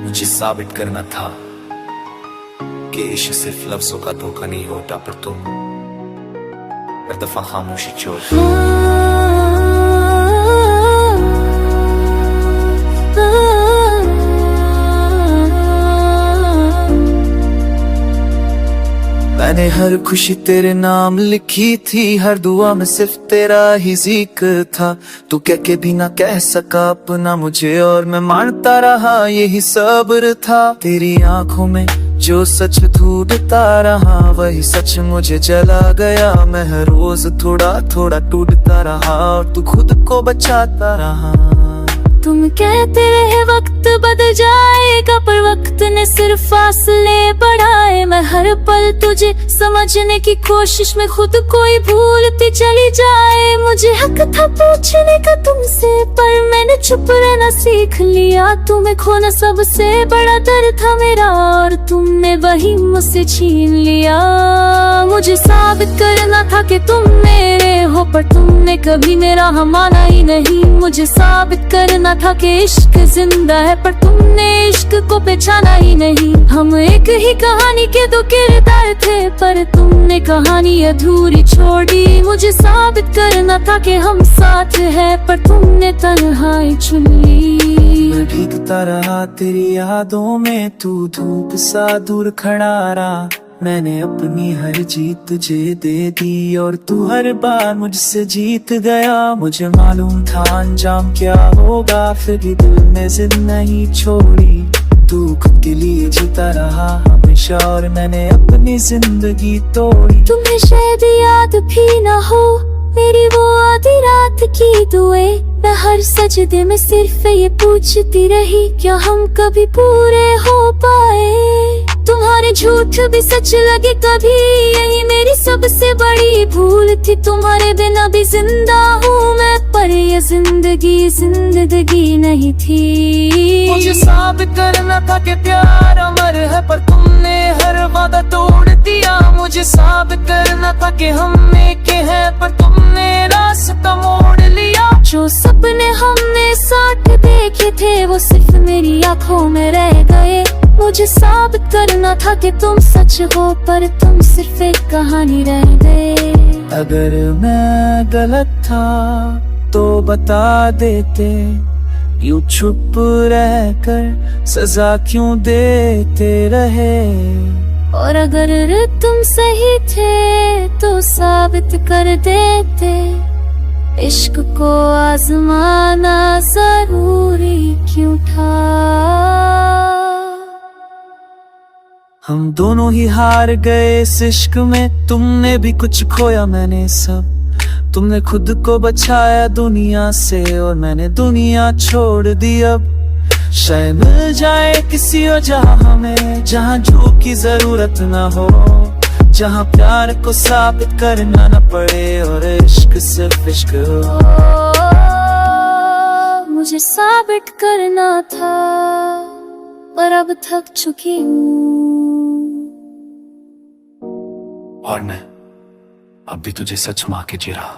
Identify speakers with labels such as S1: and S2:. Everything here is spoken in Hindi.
S1: मुझे साबित करना था कि इश्क सिर्फ लफ्जों का धोखा नहीं होता, पर तुम हर दफा खामोशी छोड़। मैंने हर खुशी तेरे नाम लिखी थी, हर दुआ में सिर्फ तेरा ही जिक्र था। तू कह के भी ना कह सका अपना मुझे, और मैं मानता रहा यही सब्र था। तेरी आंखों में जो सच ढूंढता रहा, वही सच मुझे जला गया। मैं हर रोज थोड़ा थोड़ा टूटता रहा, और तू खुद को बचाता रहा।
S2: तुम कहते रहे वक्त बदल जाएगा, पर वक्त ने सिर्फ फासले बढ़ाए। मैं हर पल तुझे समझने की कोशिश में खुद को ही भूलती चली जाए। मुझे हक था पूछने का तुमसे, पर मैंने चुप रहना सीख लिया। तुम्हें खोना सबसे बड़ा डर था मेरा, और तुमने वही मुझसे छीन लिया। मुझे साबित करना था कि तुम मेरे हो, पर तुमने कभी मेरा माना ही नहीं। मुझे साबित करना था कि इश्क जिंदा है, पर तुमने इश्क को पहचाना ही नहीं। हम एक ही कहानी के दो किरदार थे, पर तुमने कहानी अधूरी छोड़ी। मुझे साबित करना था कि हम साथ हैं, पर तुमने तन्हाई चुन ली।
S1: मैं भीगता रहा तेरी यादों में, तू धूप सा दूर खड़ा रहा। मैंने अपनी हर जीत तुझे दे दी, और तू हर बार मुझसे जीत गया। मुझे मालूम था अंजाम क्या होगा, फिर भी दिल ने जिद नहीं छोड़ी। तू खुद के लिए जीता रहा हमेशा, और मैंने अपनी जिंदगी तोड़ी।
S2: तुम्हें शायद याद भी ना हो मेरी वो आधी रात की दुआएं। मैं हर सजदे में सिर्फ ये पूछती रही, क्या हम कभी पूरे हो पाए। तुम्हारे झूठ भी सच लगे कभी, यही मेरी सबसे बड़ी भूल थी। तुम्हारे बिना भी जिंदा हूँ मैं, पर ये जिंदगी जिंदगी नहीं थी।
S1: मुझे साबित करना था कि प्यार अमर है, पर तुमने हर वादा तोड़ दिया। मुझे साबित करना था कि हम एक हैं, पर तुमने रास्ता मोड़ लिया।
S2: जो सपने हमने साथ देखे थे, वो सिर्फ मेरी आंखों में रह गए। मुझे साबित करना था कि तुम सच हो, पर तुम सिर्फ एक कहानी रह गए।
S1: अगर मैं गलत था तो बता देते, यूं चुप रहकर सजा क्यों देते रहे।
S2: और अगर तुम सही थे तो साबित कर देते, इश्क को आजमाना जरूरी क्यों था।
S1: हम दोनों ही हार गए इस इश्क में, तुमने भी कुछ खोया मैंने सब। तुमने खुद को बचाया दुनिया से, और मैंने दुनिया छोड़ दी। अब शायद मिल जाए किसी और जहां हमें, जहां जो की जरूरत ना हो, जहां प्यार को साबित करना न पड़े, और इश्क सिर्फ इश्क हो।
S2: मुझे साबित करना था, पर अब थक चुकी हूँ।
S1: और मैं अब भी तुझे सच मां के जी रहा।